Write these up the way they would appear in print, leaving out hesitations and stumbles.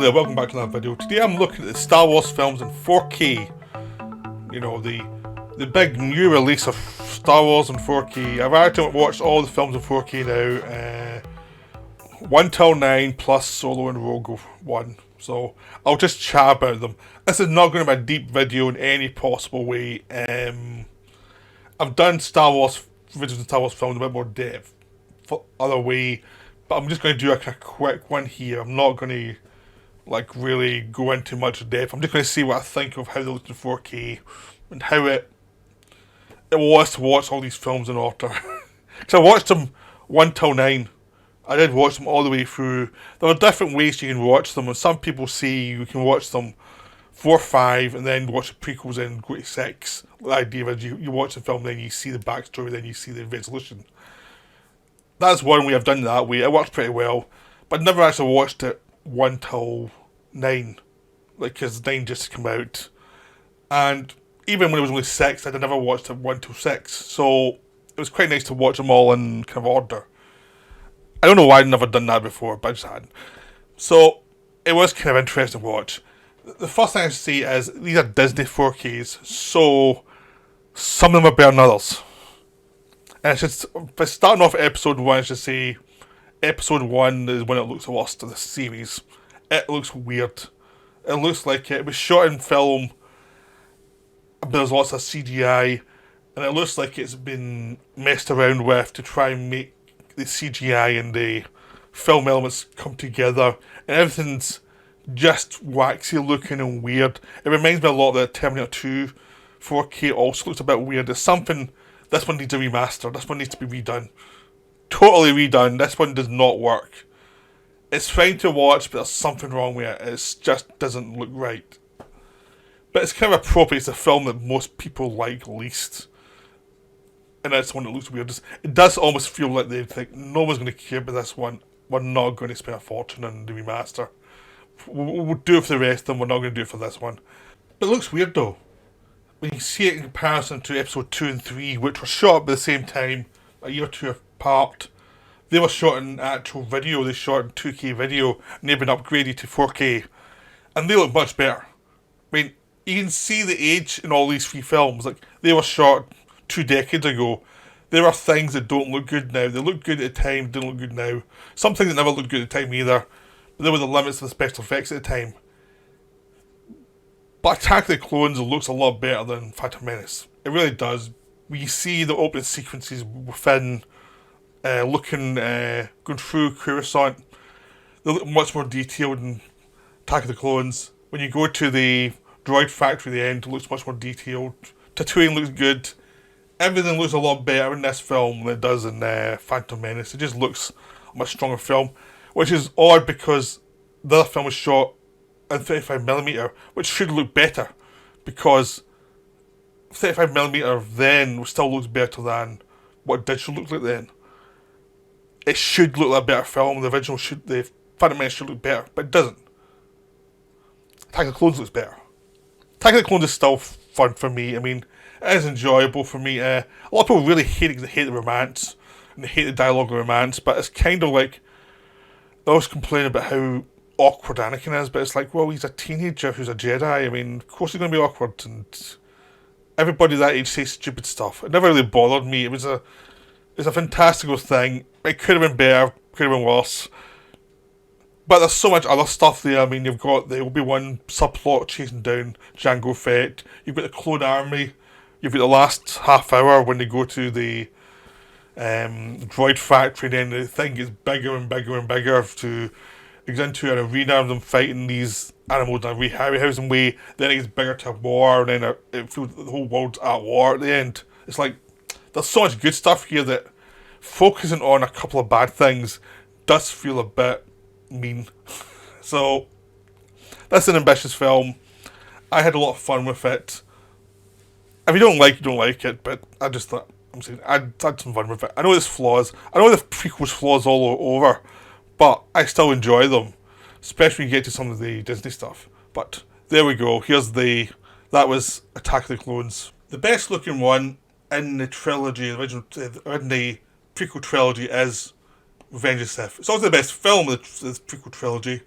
there, welcome back to another video. Today I'm looking at the Star Wars films in 4K. You know, the big new release of Star Wars in 4K. I've actually watched all the films in 4K now. 1 till 9 plus Solo and Rogue One. So I'll just chat about them. This is not going to be a deep video in any possible way. I've done Star Wars videos and Star Wars films in a bit more depth for other way, but I'm just going to do a quick one here. I'm not going to really go into much depth. I'm just going to see what I think of how they look in 4K and how it was to watch all these films in order. Because I watched them 1 till 9. I did watch them all the way through. There are different ways you can watch them, and some people say you can watch them 4, 5, and then watch the prequels and go to 6. The idea is you watch the film, then you see the backstory, then you see the resolution. That's one way I've done it that way. It works pretty well, but I've never actually watched it 1 till 9, because 9 just came out, and even when it was only 6, I'd never watched it 1 till 6, so it was quite nice to watch them all in kind of order. I don't know why I'd never done that before, but I just hadn't. So it was kind of interesting to watch. The first thing I should say is these are Disney 4Ks, so some of them are better than others. And by starting off at episode 1, I should say episode 1 is when it looks the worst of the series. It looks weird. It looks like it was shot in film, but there's lots of CGI, and it looks like it's been messed around with to try and make the CGI and the film elements come together, and everything's just waxy looking and weird. It reminds me a lot of the Terminator 2 4K. Also looks a bit weird. There's something. This one needs a remaster. This one needs to be redone. Totally redone. This one does not work. It's fine to watch, but there's something wrong with it. It just doesn't look right. But it's kind of appropriate. It's a film that most people like least. And that's the one that looks weird. It does almost feel like they think no one's going to care about this one. We're not going to spend a fortune on the remaster. We'll do it for the rest of them. We're not going to do it for this one. But it looks weird though. When you see it in comparison to episode 2 and 3, which were shot at the same time, a year or two apart, they were shot in actual video. They shot in 2K video, and they've been upgraded to 4K. And they look much better. I mean, you can see the age in all these 3 films. Like, they were shot 2 decades ago. There are things that don't look good now. They look good at the time, don't look good now. Some things that never looked good at the time either. But there were the limits of the special effects at the time. But Attack of the Clones looks a lot better than Phantom Menace. It really does. We see the opening sequences within going through Coruscant. They look much more detailed in Attack of the Clones. When you go to the droid factory at the end, it looks much more detailed. Tatooine looks good. Everything looks a lot better in this film than it does in Phantom Menace. It just looks a much stronger film, which is odd because the other film was shot in 35mm, which should look better, because 35mm then still looks better than what digital looked like then. It should look like a better film. The Phantom Menace should look better, but it doesn't. Attack of the Clones looks better. Attack of the Clones is still fun for me. I mean, it is enjoyable for me. A lot of people really hate it because they hate the romance and they hate the dialogue of romance, but it's kind of like they always complain about how awkward Anakin is, but it's like, well, he's a teenager who's a Jedi. I mean, of course he's going to be awkward, and everybody that age says stupid stuff. It never really bothered me. It's a fantastical thing. It could have been better, could have been worse. But there's so much other stuff there. I mean, you've got the Obi-Wan subplot chasing down Jango Fett. You've got the clone army. You've got the last half hour when they go to the droid factory, and then the thing gets bigger and bigger and bigger it gets into an arena of them fighting these animals in a Harryhausen way. Then it gets bigger to a war, and then it feels the whole world's at war at the end. It's like, there's so much good stuff here that focusing on a couple of bad things does feel a bit mean. So, that's an ambitious film. I had a lot of fun with it. If you don't like it, but I just thought, I had some fun with it. I know there's flaws. I know the prequel's flaws all over, but I still enjoy them, especially when you get to some of the Disney stuff. But there we go. That was Attack of the Clones. The best looking one in the trilogy, in the prequel trilogy, is Revenge of the Sith. It's also the best film of the prequel trilogy.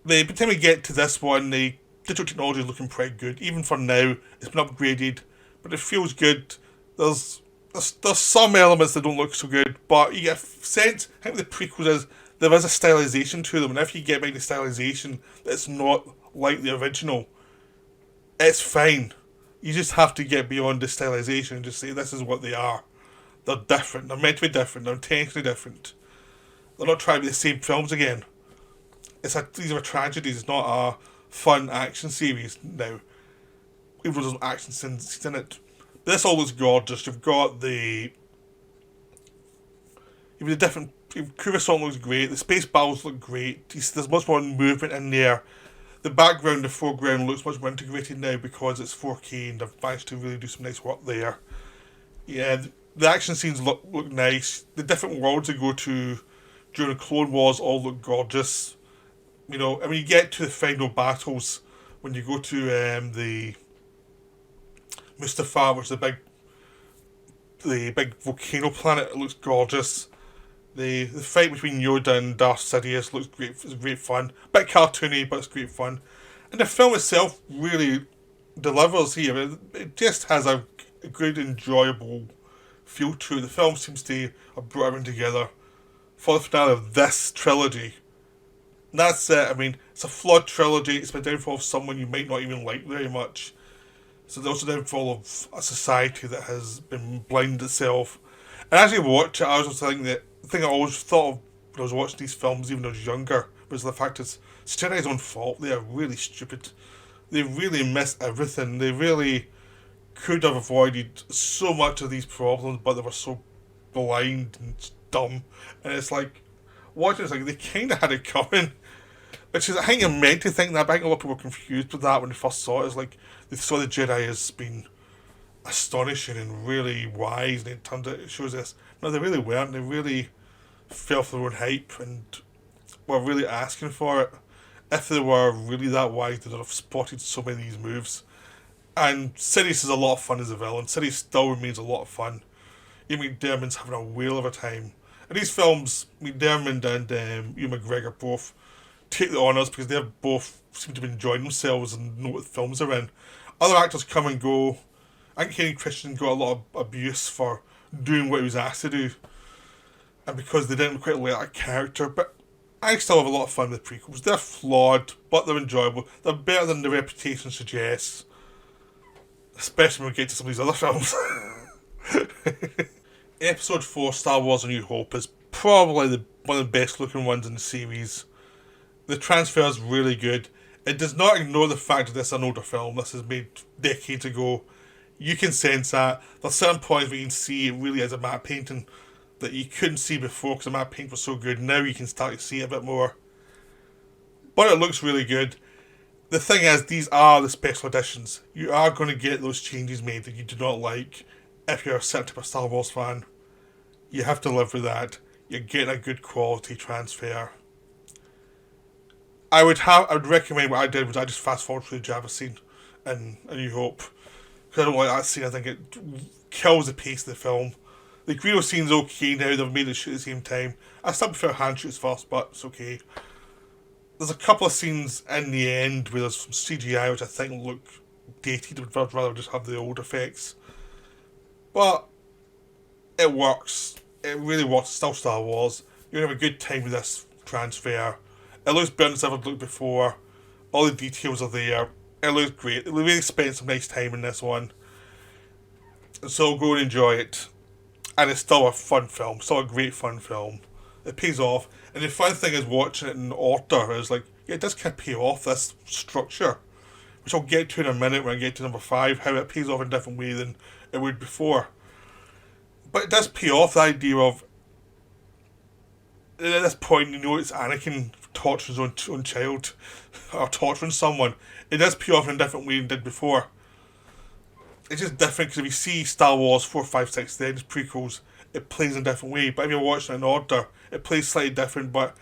by the time we get to this one, the digital technology is looking pretty good. Even for now, it's been upgraded, but it feels good. There's some elements that don't look so good, but you get a sense. I think the prequels is there is a stylization to them, and if you get by the stylization that's not like the original, it's fine. You just have to get beyond the stylization and just say this is what they are. They're different. They're meant to be different. They're intentionally different. They're not trying to be the same films again. These are tragedies. It's not a fun action series now. Even though there's no action scenes in it. But this all looks gorgeous. You've got even the different. Coruscant looks great. The space battles look great. There's much more movement in there. The background, the foreground looks much more integrated now because it's 4K and they've managed to really do some nice work there. Yeah, the action scenes look nice. The different worlds they go to during the Clone Wars all look gorgeous. You know, and when you get to the final battles, when you go to the Mustafar, which is the big volcano planet, it looks gorgeous. The fight between Yoda and Darth Sidious looks great. It's great fun. A bit cartoony, but it's great fun. And the film itself really delivers here. It just has a good, enjoyable feel to it. The film seems to have brought everything together for the finale of this trilogy. And that's it. I mean, it's a flawed trilogy. It's been downfall of someone you might not even like very much. So there's also the downfall of a society that has been blind itself. And as you watch it, I was just thinking that the thing I always thought of when I was watching these films, even when I was younger, was the fact it's Jedi's own fault. They are really stupid. They really miss everything. They really could have avoided so much of these problems, but they were so blind and dumb. And it's like, watching it's like they kind of had it coming. Which is, I think you're meant to think that, but I think a lot of people were confused with that when they first saw it. It's like, they saw the Jedi as being astonishing and really wise, and it turns out it shows us, no, they really weren't. They really fell for their own hype and were really asking for it. If they were really that wise, they would have spotted so many of these moves. And Sidious is a lot of fun as a villain. Sidious still remains a lot of fun. Ian McDiarmid's having a whale of a time. In these films, McDiarmid and Ewan McGregor both take the honours because they both seem to be enjoying themselves and know what films they're in. Other actors come and go. I think Hayden Christensen got a lot of abuse for doing what he was asked to do, and because they didn't quite like that character. But I still have a lot of fun with prequels. They're flawed, but they're enjoyable. They're better than the reputation suggests, especially when we get to some of these other films. Episode 4, Star Wars A New Hope, is probably one of the best looking ones in the series. The transfer is really good. It does not ignore the fact that this is an older film. This is made decades ago. You can sense that. There's certain points where you can see it really as a matte painting that you couldn't see before because the matte paint was so good. Now you can start to see it a bit more. But it looks really good. The thing is, these are the special editions. You are going to get those changes made that you do not like if you're a certain type of Star Wars fan. You have to live with that. You're getting a good quality transfer. I would recommend what I did was I just fast forward through the Jabba scene in A New Hope. Because I don't like that scene. I think it kills the pace of the film. The Greedo scene's okay now. They've made it shoot at the same time. I still prefer hand shoots first, but it's okay. There's a couple of scenes in the end where there's some CGI which I think look dated. I'd rather just have the old effects. But it works. It really works. It's still Star Wars. You're going to have a good time with this transfer. It looks better than it's ever looked before. All the details are there. It looks great. They really spent some nice time in this one. So go and enjoy it. And it's still a fun film. Still a great fun film. It pays off. And the fun thing is watching it in order is like, yeah, it does kind of pay off this structure. Which I'll get to in a minute when I get to number 5. How it pays off in a different way than it would before. But it does pay off the idea of, at this point, you know it's Anakin torturing his own child, or torturing someone. It does pay off in a different way than it did before. It's just different because if you see Star Wars 4, 5, 6, then it's prequels, it plays in a different way. But if you're watching it in order, it plays slightly different, but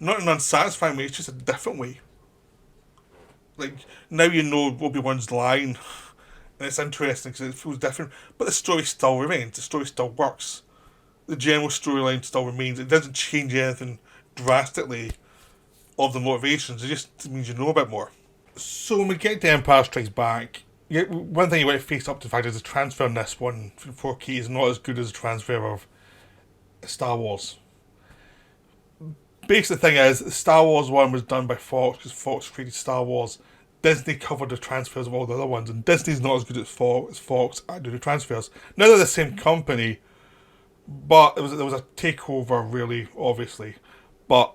not in an unsatisfying way, it's just a different way. Like, now you know Obi-Wan's line, and it's interesting because it feels different, but the story still remains, the story still works. The general storyline still remains, it doesn't change anything drastically of the motivations. It just means you know a bit more. So when we get to Empire Strikes Back, one thing you want to face up to the fact is the transfer in this one for 4K is not as good as the transfer of Star Wars. Basic thing is, the Star Wars one was done by Fox because Fox created Star Wars. Disney covered the transfers of all the other ones, and Disney's not as good as Fox at doing the transfers. Now they're the same company, but there was a takeover, really, obviously. But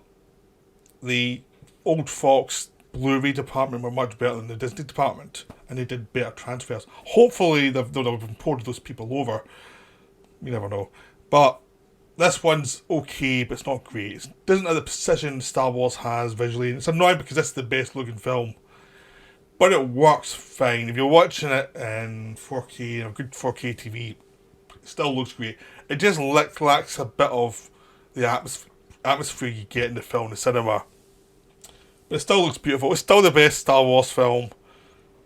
the old Fox Blu-ray department were much better than the Disney department, and they did better transfers. Hopefully they've imported those people over. You never know. But this one's okay, but it's not great. It doesn't have the precision Star Wars has visually, and it's annoying because this is the best looking film. But it works fine. If you're watching it in 4K, a good 4K TV, it still looks great. It just lacks a bit of the atmosphere you get in the film, the cinema. But it still looks beautiful. It's still the best Star Wars film.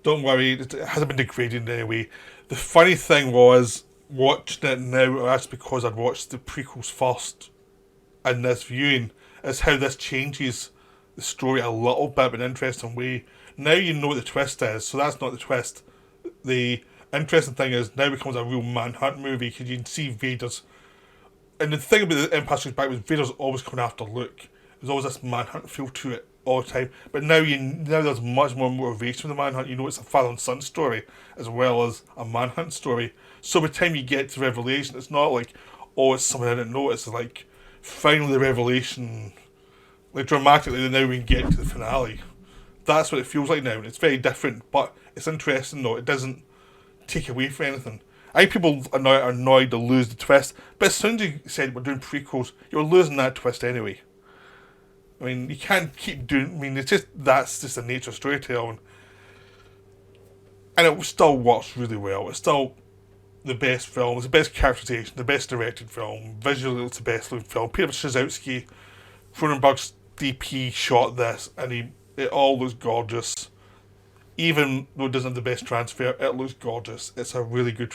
Don't worry, it hasn't been degraded in any way. The funny thing was, watching it now, that's because I'd watched the prequels first in this viewing, is how this changes the story a little bit in an interesting way. Now you know what the twist is, so that's not the twist. The interesting thing is, now it becomes a real manhunt movie because you can see Vader's. And the thing about the Empire Strikes Back was Vader's always coming after Luke. There's always this manhunt feel to it all the time. But now there's much more motivation for the manhunt. You know it's a father and son story as well as a manhunt story. So by the time you get to Revelation, it's not like, oh, it's something I didn't know. It's like, finally the revelation, like dramatically, now we can get to the finale. That's what it feels like now, and it's very different, but it's interesting though. It doesn't take away from anything. I think people are annoyed to lose the twist, but as soon as you said we're doing prequels, you're losing that twist anyway. I mean, you can't keep doing. I mean, that's just the nature of storytelling, and it still works really well. It's still the best film. It's the best characterization, the best directed film. Visually, it's the best looking film. Peter Strzelecki, Cronenberg's DP, shot this, and it all looks gorgeous. Even though it doesn't have the best transfer, it looks gorgeous. It's a really good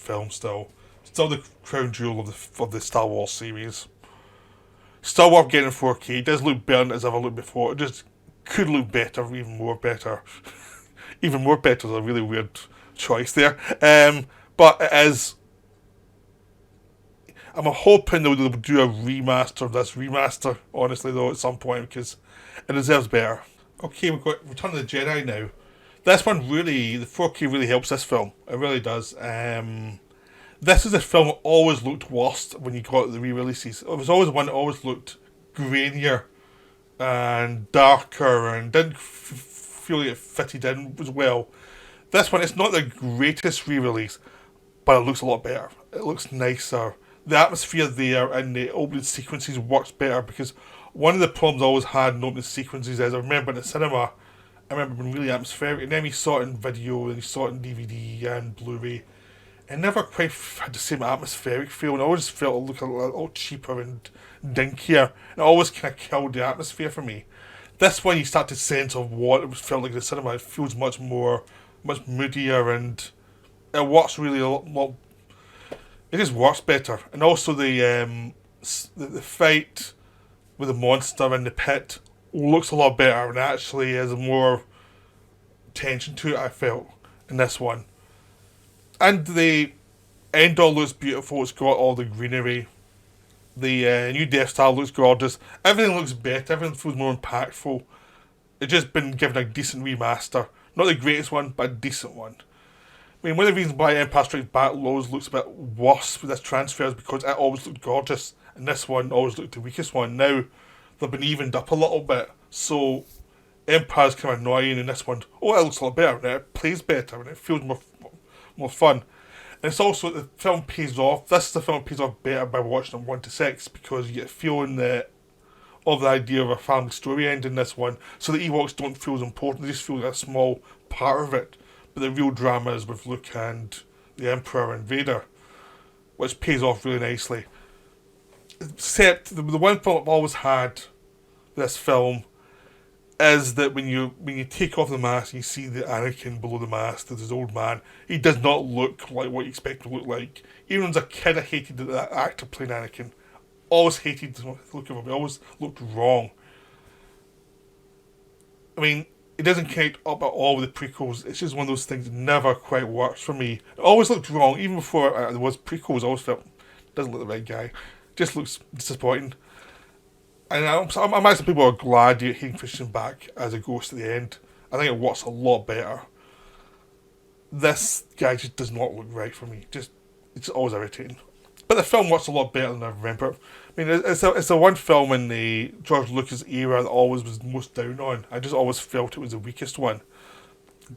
film still. Still the crown jewel of the Star Wars series. Still worth getting in 4K. It does look better than it's ever looked before. It just could look better, even more better. Even more better is a really weird choice there. But it is. I'm hoping they'll do a remaster of this remaster, honestly, though, at some point, because it deserves better. Okay, we've got Return of the Jedi now. This one really, the 4K really helps this film. It really does. This is a film that always looked worse when you got the re-releases. It was always one that always looked grainier and darker and didn't feel like it fitted in as well. This one, it's not the greatest re-release, but it looks a lot better. It looks nicer. The atmosphere there and the opening sequences works better because one of the problems I always had in opening sequences is I remember in the cinema, I remember being really atmospheric, and then we saw it in video and we saw it in DVD and Blu-ray. It never quite had the same atmospheric feel, and I always felt it looked a little cheaper and dinkier. And it always kind of killed the atmosphere for me. This one, you start to sense of what it felt like in the cinema. It feels much moodier, and it works really a lot. It just works better, and also the fight with the monster in the pit looks a lot better, and actually has more tension to it. I felt in this one, and the Endor looks beautiful. It's got all the greenery. The new Death Star looks gorgeous. Everything looks better. Everything feels more impactful. It's just been given a decent remaster. Not the greatest one, but a decent one. I mean, one of the reasons why Empire Strikes Back always looks a bit worse with this transfer is because it always looked gorgeous, and this one always looked the weakest one. Now, they've been evened up a little bit, so Empire's kind of annoying, and this one, oh, it looks a lot better, and it plays better, and it feels more fun. And it's also, the film pays off, this is the film that pays off better by watching it 1 to 6, because you get feeling of the idea of a family story end in this one, so the Ewoks don't feel as important, they just feel like a small part of it. But the real drama is with Luke and the Emperor and Vader, which pays off really nicely. Except the one problem I've always had with this film is that when you take off the mask and you see the Anakin below the mask, there's this old man, he does not look like what you expect him to look like. Even as a kid, I hated that actor playing Anakin. Always hated the look of him. He always looked wrong. I mean, it doesn't connect up at all with the prequels. It's just one of those things that never quite works for me. It always looked wrong, even before there was prequels. I always felt doesn't look the right guy. Just looks disappointing. And I'm imagine people are glad you're hearing Christian back as a ghost at the end. I think it works a lot better. This guy just does not look right for me. It's always irritating. But the film works a lot better than I remember. I mean, it's the one film in the George Lucas era that always was most down on. I just always felt it was the weakest one.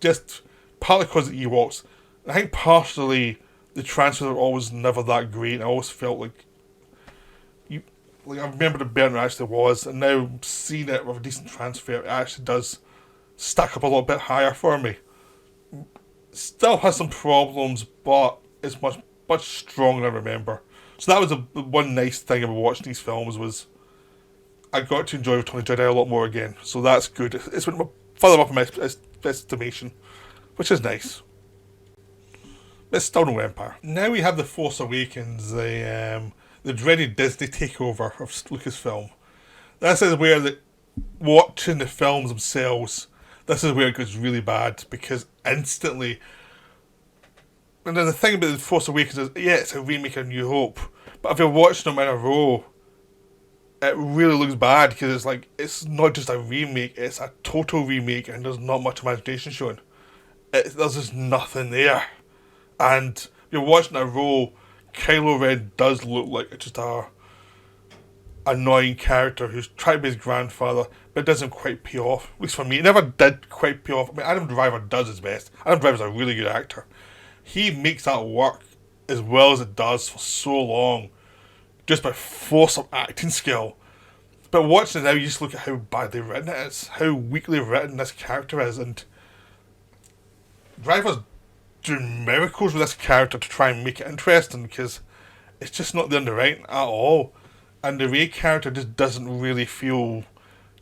Just partly because of the Ewoks. I think partially the transfers are always never that great. I always felt like I remember the better it actually was, and now seeing it with a decent transfer, it actually does stack up a little bit higher for me. Still has some problems, but it's much stronger than I remember. So that was the one nice thing about watching these films was I got to enjoy Return of the Jedi a lot more again. So that's good. It's went further up in my estimation, which is nice. It's still no Empire. Now we have The Force Awakens, the dreaded Disney takeover of Lucasfilm. This is where watching the films themselves, this is where it gets really bad, because instantly, and then the thing about The Force Awakens is, yeah, it's a remake of New Hope, but if you're watching them in a row, it really looks bad, because it's not just a remake, it's a total remake, and there's not much imagination shown. There's just nothing there. And if you're watching a row, Kylo Ren does look like just a annoying character who's trying to be his grandfather, but it doesn't quite pay off. At least for me, it never did quite pay off. I mean, Adam Driver does his best. Adam Driver's a really good actor. He makes that work as well as it does for so long, just by force of acting skill. But watching it now, you just look at how badly written it is, how weakly written this character is, and Driver's doing miracles with this character to try and make it interesting, because it's just not the underwriting at all, and the Rey character just doesn't really feel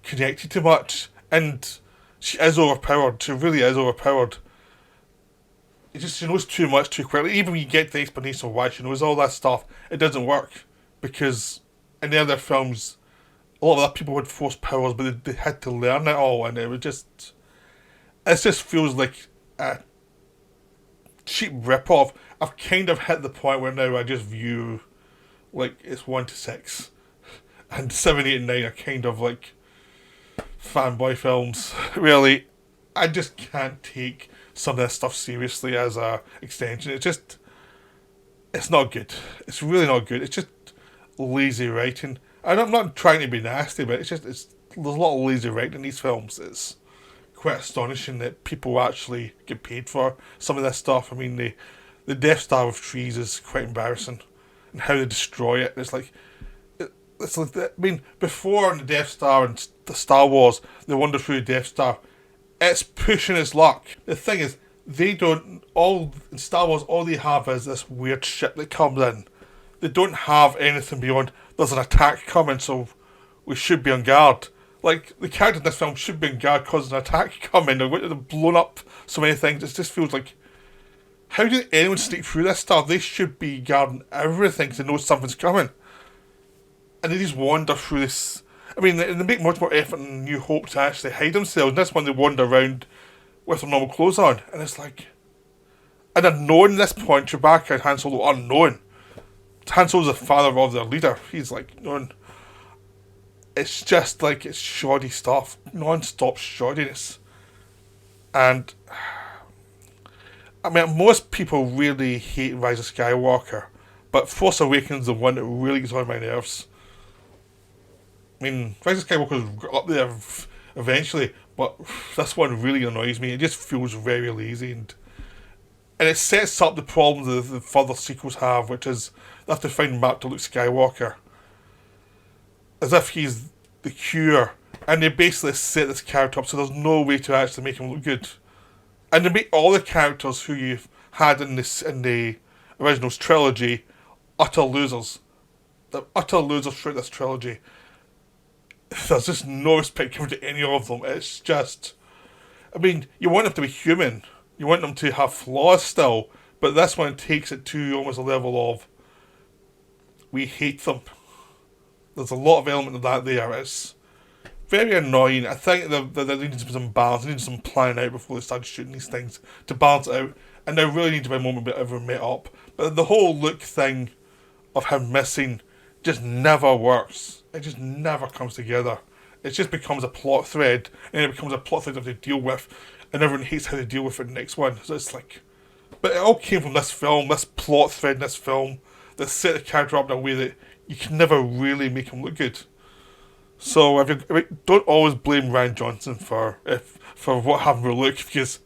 connected to much, and she is overpowered. She really is overpowered. She knows too much too quickly. Even when you get the explanation of why she knows all that stuff, it doesn't work, because in the other films, a lot of other people had force powers, but they had to learn it all, and it just feels like a cheap rip-off. I've kind of hit the point where now I just view like it's 1 to 6 and 7, 8 and 9 are kind of like fanboy films. Really, I just can't take some of this stuff seriously as a extension. It's not good. It's really not good. It's just lazy writing, and I'm not trying to be nasty, but there's a lot of lazy writing in these films. It's quite astonishing that people actually get paid for some of this stuff. I mean, the Death Star with trees is quite embarrassing, and how they destroy it. I mean, before in the Death Star and the Star Wars, they wander through the Death Star. It's pushing its luck. The thing is, in Star Wars, all they have is this weird ship that comes in. They don't have anything beyond, there's an attack coming, so we should be on guard. Like, the characters in this film should be on guard because there's an attack coming. They've blown up so many things. It just feels like, how did anyone sneak through this stuff? They should be guarding everything to know something's coming. And they just wander through this. I mean, they make much more effort in New Hope to actually hide themselves. And this one, they wander around with their normal clothes on. And it's like, and unknown at this point, Chewbacca and Han Solo are unknown. Han Solo's the father of their leader. He's like known. It's just like, it's shoddy stuff. Non-stop shoddiness. And I mean, most people really hate Rise of Skywalker, but Force Awakens is the one that really gets on my nerves. I mean, Rise of Skywalker got up there eventually, but this one really annoys me. It just feels very lazy, and it sets up the problems that the further sequels have, which is they have to find Mark to Luke Skywalker, as if he's the cure, and they basically set this character up so there's no way to actually make him look good. And they make all the characters who you've had in the original trilogy utter losers. They're utter losers throughout this trilogy. There's just no respect given to any of them. It's just, I mean, you want them to be human. You want them to have flaws still, but this one takes it to almost a level of, we hate them. There's a lot of element of that there. It's very annoying. I think that they needed some balance, they needed some planning out before they started shooting these things to balance it out. And they really need to be a moment where everyone met up. But the whole Luke thing of him missing just never works. It just never comes together. It just becomes a plot thread, and it becomes a plot thread that they deal with, and everyone hates how they deal with it in the next one. So it's like, but it all came from this film, this plot thread in this film that set the character up in a way that you can never really make him look good. So don't always blame Rian Johnson for what happened with Luke, because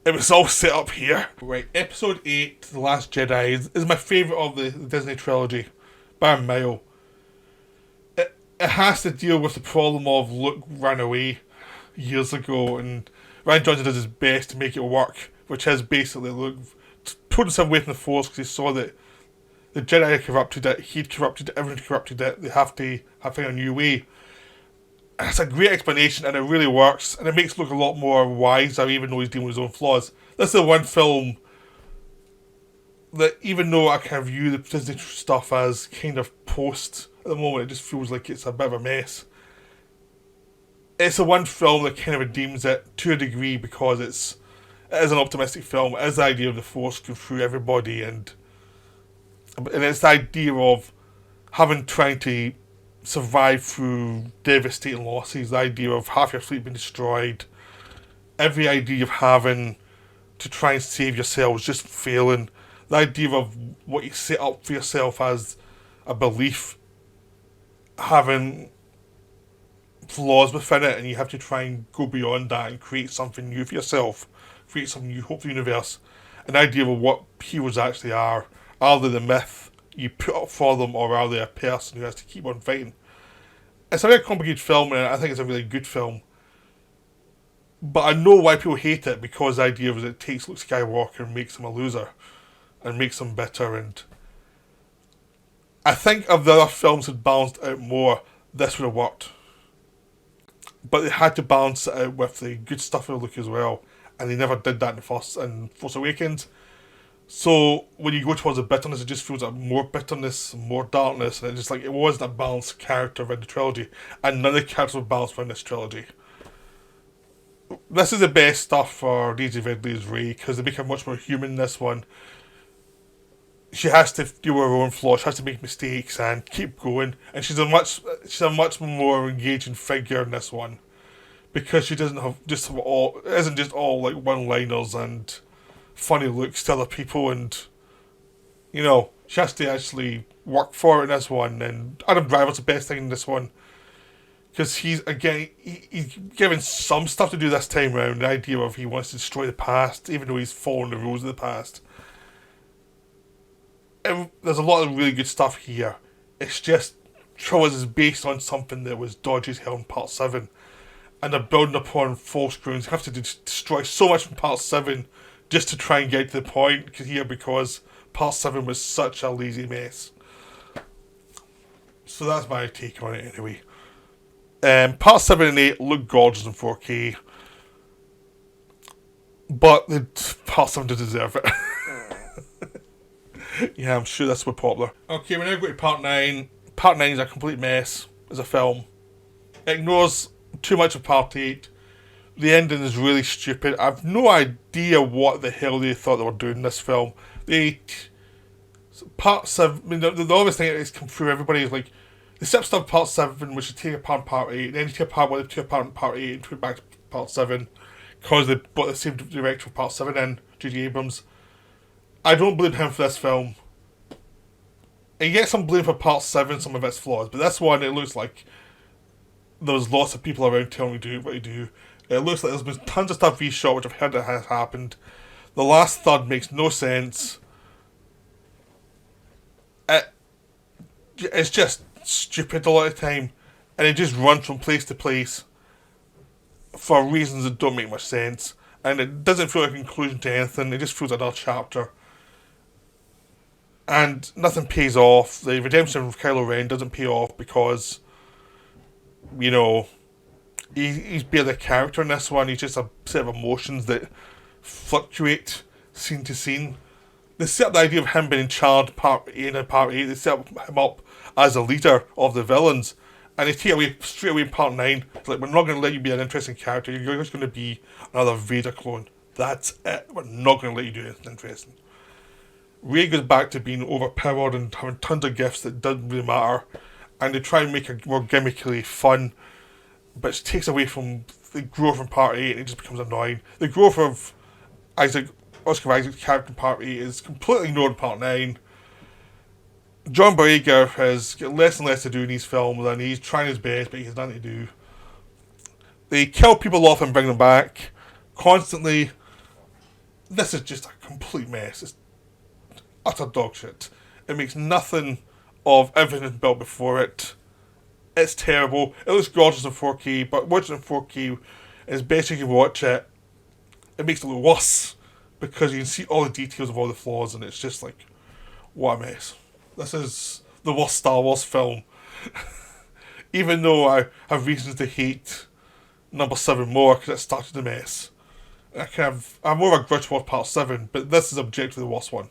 it was all set up here. Right, Episode 8, The Last Jedi, is my favourite of the Disney trilogy, by a mile. It has to deal with the problem of Luke ran away years ago, and Rian Johnson does his best to make it work, which is basically Luke pulled himself away from the Force because he saw that the Jedi had corrupted it, he'd corrupted it, everyone corrupted it, they have to find a new way. And it's a great explanation, and it really works, and it makes Luke a lot more wiser, even though he's dealing with his own flaws. This is the one film that, even though I kind of view the Disney stuff as kind of post at the moment, it just feels like it's a bit of a mess. It's the one film that kind of redeems it to a degree, because it is an optimistic film. It is the idea of the Force going through everybody, and it's the idea of trying to survive through devastating losses, the idea of half your fleet being destroyed, every idea of having to try and save yourselves just failing, the idea of what you set up for yourself as a belief having flaws within it, and you have to try and go beyond that and create something new for yourself, create some new hope for the universe. An idea of what heroes actually are. Are they the myth you put up for them, or are they a person who has to keep on fighting? It's a very complicated film, and I think it's a really good film. But I know why people hate it, because the idea is it takes Luke Skywalker and makes him a loser, and makes him bitter. And I think if the other films had balanced out more, this would have worked. But they had to balance it out with the good stuff with Luke as well, and they never did that in Force Awakens. So when you go towards the bitterness, it just feels like more bitterness, more darkness, and it wasn't a balanced character in the trilogy, and none of the characters were balanced in this trilogy. This is the best stuff for Daisy Ridley as Rey, because they become much more human in this one. She has to deal with her own flaws, she has to make mistakes and keep going, and she's a much more engaging figure in this one, because she isn't just all like one-liners and funny looks to other people, and she has to actually work for it in this one. And Adam Driver's the best thing in this one, because he's given some stuff to do this time around. The idea of he wants to destroy the past, even though he's following the rules of the past. There's a lot of really good stuff here. It's just Trilogy is based on something that was dodgy as hell in Part 7, and they're building upon false grounds. They have to destroy so much from Part 7 just to try and get to the point here, because Part 7 was such a lazy mess. So that's my take on it anyway. Part 7 and 8 look gorgeous in 4K, but Part 7 did deserve it. Yeah, I'm sure that's more popular. Okay, we're now going to Part 9. Part 9 is a complete mess as a film. It ignores too much of Part 8. The ending is really stupid. I've no idea what the hell they thought they were doing in this film. Part 7, I mean, the obvious thing that's come through everybody is like, they set up stuff in Part 7, which is take apart in Part 8, then you take apart what they took apart in Part 8 and put it back to Part 7, because they brought the same director for Part 7 in, J.J. Abrams. I don't blame him for this film. He gets some blame for Part 7, some of its flaws, but this one, it looks like there's lots of people around telling me what to do. It looks like there's been tons of stuff reshot, which I've heard that has happened. The last third makes no sense. It's just stupid a lot of the time, and it just runs from place to place for reasons that don't make much sense, and it doesn't feel like a conclusion to anything. It just feels like another chapter, and nothing pays off. The redemption of Kylo Ren doesn't pay off because, he's barely a character in this one. He's just a set of emotions that fluctuate scene to scene. They set up the idea of him being in charge Part 8 and Part 8. They set him up as a leader of the villains, And they take away straight away in part 9. It's like, we're not going to let you be an interesting character. You're just going to be another Vader clone. That's it. We're not going to let you do anything interesting. Rey goes back to being overpowered and having tons of gifts that doesn't really matter. And they try and make her more gimmickily fun, but it takes away from the growth in part 8 and it just becomes annoying. The growth of Oscar Isaac's character in part 8 is completely ignored in part 9. John Boyega has got less and less to do in these films, and he's trying his best, but he has nothing to do. They kill people off and bring them back constantly. This is just a complete mess. It's utter dog shit. It makes nothing of everything built before it. It's terrible. It looks gorgeous in 4K, but watching it in 4K is best you can watch it. It makes it look worse because you can see all the details of all the flaws, and it's just like, what a mess. This is the worst Star Wars film. Even though I have reasons to hate number 7 more because it started the mess. I'm more of a grudge towards part 7, but this is objectively the worst one.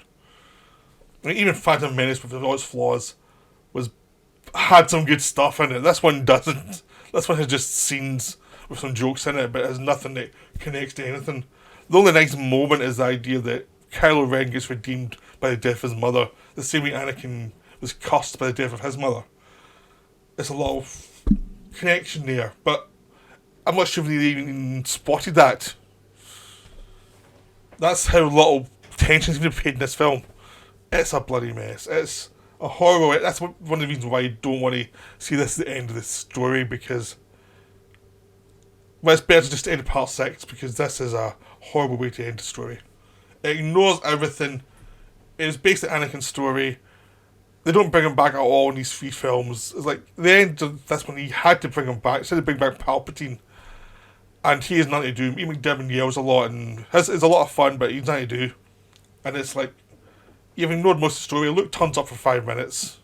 I mean, even Phantom Menace with all its flaws had some good stuff in it. This one doesn't. This one has just scenes with some jokes in it, but it has nothing that connects to anything. The only nice moment is the idea that Kylo Ren gets redeemed by the death of his mother, the same way Anakin was cursed by the death of his mother. There's a lot of connection there, but I'm not sure if they even spotted that. That's how little attention's been paid in this film. It's a bloody mess. It's a horrible. That's one of the reasons why I don't want to see this at the end of this story, because it's better to just end part 6, because this is a horrible way to end the story. It ignores everything. It's basically Anakin's story. They don't bring him back at all in these 3 films. It's like, the end of this one, he had to bring him back. Instead of bring back Palpatine. And he has nothing to do. Ian McDiarmid yells a lot, and it's a lot of fun, but he's nothing to do. And it's like, you've ignored most of the story. Luke turns up for 5 minutes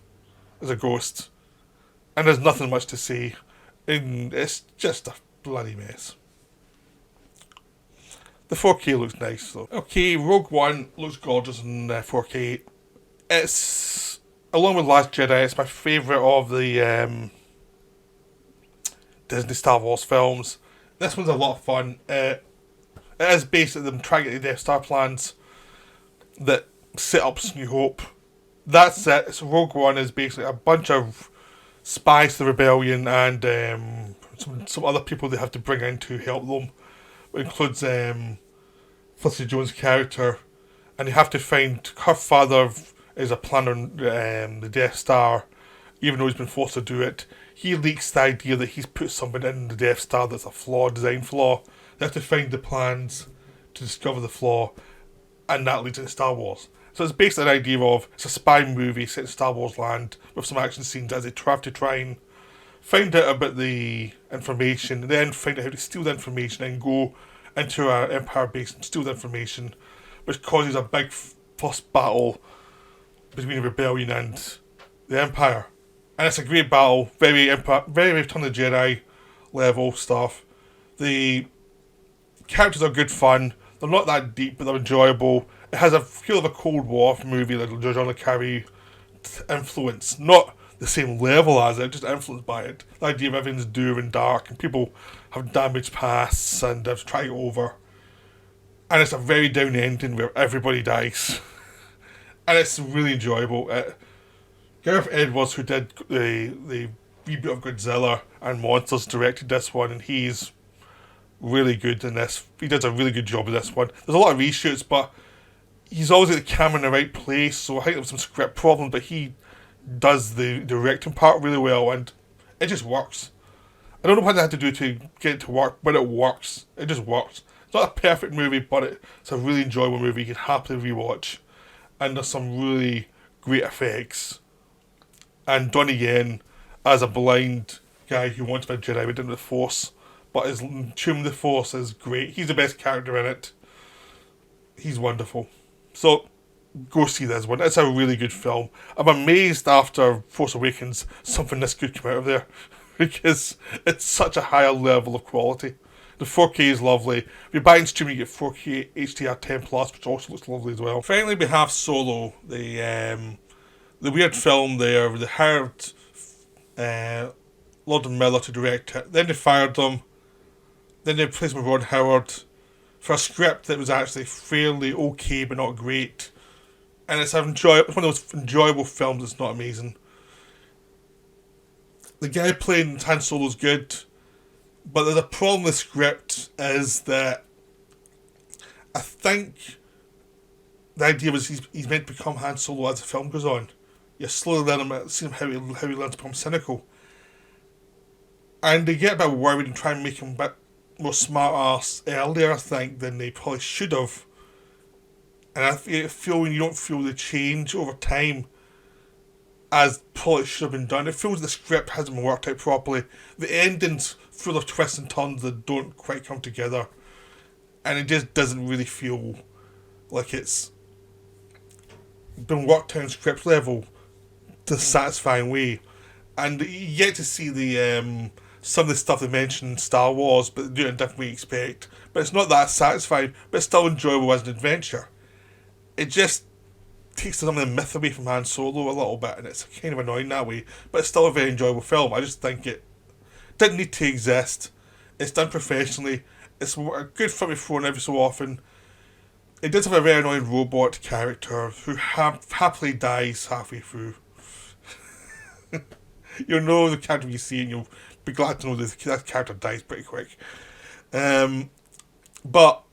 as a ghost. And there's nothing much to say. And it's just a bloody mess. The 4K looks nice though. Okay, Rogue One looks gorgeous in 4K. It's, along with Last Jedi, it's my favourite of the Disney Star Wars films. This one's a lot of fun. It is basically them trying to get the Death Star plans that set up New Hope. That's it. So Rogue One is basically a bunch of spies to the rebellion and some other people they have to bring in to help them. It includes Felicity Jones' character, and they have to find her father is a planner on the Death Star, even though he's been forced to do it. He leaks the idea that he's put something in the Death Star that's a flaw, design flaw. They have to find the plans to discover the flaw, and that leads into Star Wars. So it's basically an idea of, it's a spy movie set in Star Wars land with some action scenes as they have to try and find out about the information, and then find out how to steal the information and go into our Empire base and steal the information, which causes a big first battle between the rebellion and the Empire. And it's a great battle, very Return of the Jedi level stuff. The characters are good fun. They're not that deep, but they're enjoyable. It has a feel of a Cold War movie, like John le Carre influence. Not the same level as it, just influenced by it. The idea of everything's dour and dark, and people have damaged pasts and have to try it over. And it's a very down ending where everybody dies. And it's really enjoyable. Gareth Edwards, who did the reboot of Godzilla and Monsters, directed this one, and he's really good in this. He does a really good job of this one. There's a lot of reshoots, but he's always got the camera in the right place, so I think there was some script problems, but he does the directing part really well, and it just works. I don't know what they had to do to get it to work, but it works. It just works. It's not a perfect movie, but it's a really enjoyable movie you can happily rewatch. And there's some really great effects. And Donnie Yen, as a blind guy who wants to be a Jedi within the Force, but is tuned the Force, is great. He's the best character in it. He's wonderful. So, go see this one. It's a really good film. I'm amazed after Force Awakens something this good came out of there, because it's such a higher level of quality. The 4K is lovely. If you're buying streaming, you get 4K HDR 10+, which also looks lovely as well. Finally, we have Solo, the weird film there. They hired Lord and Miller to direct it. Then they fired them. Then they replaced him with Ron Howard for a script that was actually fairly okay but not great. And it's one of those enjoyable films that's not amazing. The guy playing Han Solo's good, but the problem with the script is that I think the idea was he's meant to become Han Solo as the film goes on. You slowly learn him, see how he learns to become cynical. And they get a bit worried and try and make him a bit more smart ass earlier, I think, than they probably should have. And I feel when you don't feel the change over time as probably should have been done, it feels the script hasn't been worked out properly. The ending's full of twists and turns that don't quite come together. And it just doesn't really feel like it's been worked out on script level to a satisfying way. And you get to see the some of the stuff they mentioned in Star Wars, but they do it in a different way you expect. But it's not that satisfying, but it's still enjoyable as an adventure. It just takes some of the myth away from Han Solo a little bit, and it's kind of annoying that way, but it's still a very enjoyable film. I just think it didn't need to exist. It's done professionally. It's a good film to throw in every so often. It does have a very annoying robot character who happily dies halfway through. You'll know the character you see, and you'll be glad to know that character dies pretty quick. But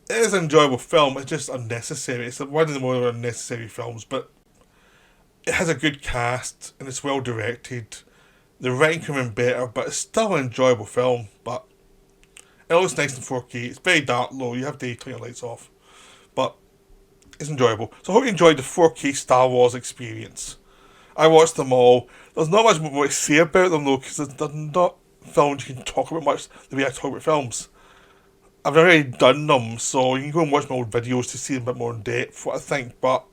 it is an enjoyable film. It's just unnecessary. It's one of the more unnecessary films, but it has a good cast and it's well directed. The writing could have been better, but it's still an enjoyable film. But it looks nice in 4K. It's very dark though. You have to turn your lights off, but it's enjoyable. So I hope you enjoyed the 4K Star Wars experience. I watched them all. There's not much more to say about them though, because they're not films you can talk about much the way I talk about films. I've already done them, so you can go and watch my old videos to see them a bit more in depth, what I think, but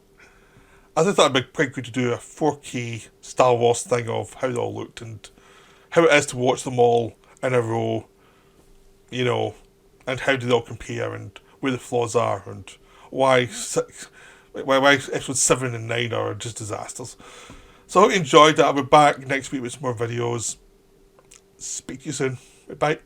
I just thought it'd be quite good to do a 4K Star Wars thing of how they all looked and how it is to watch them all in a row, you know, and how do they all compare and where the flaws are and why episodes 7 and 9 are just disasters. So I hope you enjoyed that. I'll be back next week with some more videos. Speak to you soon. Bye.